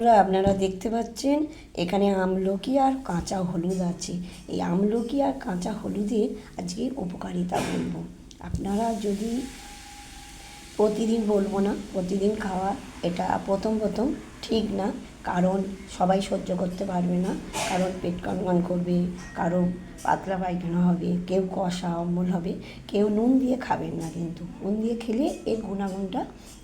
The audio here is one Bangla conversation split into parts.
আপনারা দেখতে পাচ্ছেন এখানে আমলকি আর কাঁচা হলুদ আছে। এই আমলকি আর কাঁচা হলুদের আজকে উপকারিতা বলবো। আপনারা যদি প্রতিদিন বলবো না, প্রতিদিন খাওয়া এটা প্রথম ঠিক না, কারণ সবাই সহ্য করতে পারবে না। কারণ পেট কনকন করবে, কারো পাতলা পায়খানা হবে, কেউ কষা অম্বল হবে, কেউ নুন দিয়ে খাবেন না। কিন্তু নুন দিয়ে খেলে এর গুণাগুণটা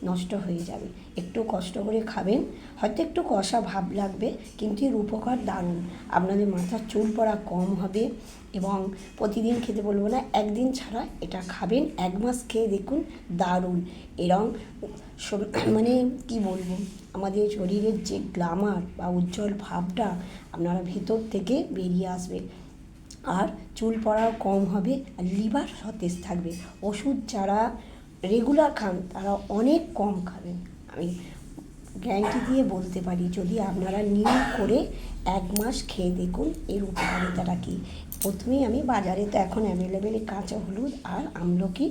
নষ্ট হয়ে যাবে। একটু কষ্ট করে খাবেন, হয়তো একটু কষা ভাব লাগবে, কিন্তু এর উপকার দারুণ। আপনাদের মাথার চুল পড়া কম হবে এবং প্রতিদিন খেতে বলবো না, একদিন ছাড়া এটা খাবেন, 1 মাস খেয়ে দেখুন, দারুণ। এরম মানে কি বলবো, আমাদের শরীরের যে গ্ল্যামার বা উজ্জ্বল ভাবটা আপনারা ভেতর থেকে বেরিয়ে আসবে, আর চুল পড়াও কম হবে, আর লিভার সতেজ থাকবে। ওষুধ যারা রেগুলার খান তারা অনেক কম খাবেন, আমি গ্যারান্টি দিয়ে বলতে পারি। যদি আপনারা নিয়ম করে 1 মাস খেয়ে দেখুন এর উপকারিতাটা কী। প্রথমেই আমি বাজারে তো এখন অ্যাভেলেবেল কাঁচা হলুদ আর আমলকি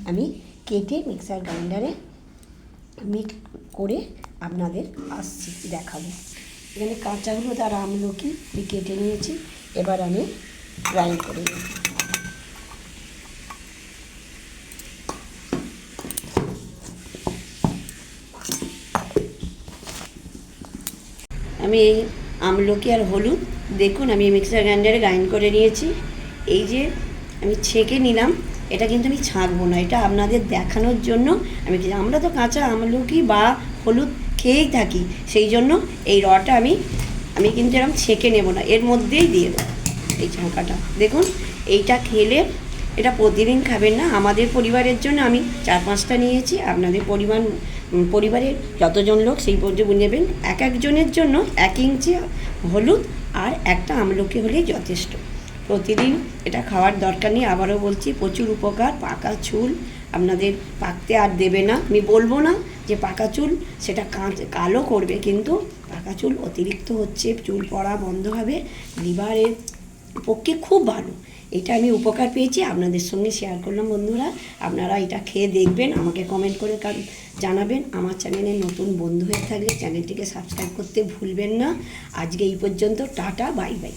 আমি কেটে মিক্সার গ্রাইন্ডারে মিক্স করে আপনাদের আসছি দেখাবো। এখানে কাঁচা হলুদ আর আমলকি আমি কেটে নিয়েছি, এবার আমি গ্রাইন্ড করে নেব। আমি এই আমলকি আর হলুদ দেখুন আমি মিক্সার গ্রাইন্ডারে গ্রাইন্ড করে নিয়েছি। এই যে আমি ছেঁকে নিলাম, এটা কিন্তু আমি ছাঁকবো না, এটা আপনাদের দেখানোর জন্য আমি। আমরা তো কাঁচা আমলকি বা হলুদ খেয়েই থাকি, সেই জন্য এই রটা আমি কিন্তু এরকম ছেঁকে নেব না, এর মধ্যেই দিয়ে দেবো এই ছাঁকাটা। দেখুন এইটা খেলে, এটা প্রতিদিন খাবেন না, আমাদের পরিবারের জন্য আমি 4-5টা নিয়েছি। আপনাদের পরিবারের যতজন লোক সেই পর্যন্ত নেবেন। এক একজনের জন্য 1 ইঞ্চি হলুদ আর একটা আমলকি হলেই যথেষ্ট। প্রতিদিন এটা খাওয়ার দরকার নেই। আবারও বলছি, প্রচুর উপকার। পাকা চুল আপনাদের পাকতে আর দেবে না। আমি বলবো না যে পাকা চুল সেটা কালো করবে, কিন্তু পাকা চুল অতিরিক্ত হচ্ছে, চুল পড়া বন্ধ হবে, লিভারের পক্ষে খুব ভালো। এটা আমি উপকার পেয়েছি, আপনাদের সঙ্গে শেয়ার করলাম। বন্ধুরা, আপনারা এটা খেয়ে দেখবেন, আমাকে কমেন্ট করে জানাবেন। আমার চ্যানেলে নতুন বন্ধু হয়ে থাকলে চ্যানেলটিকে সাবস্ক্রাইব করতে ভুলবেন না। আজকে এই পর্যন্ত, টাটা, বাই বাই।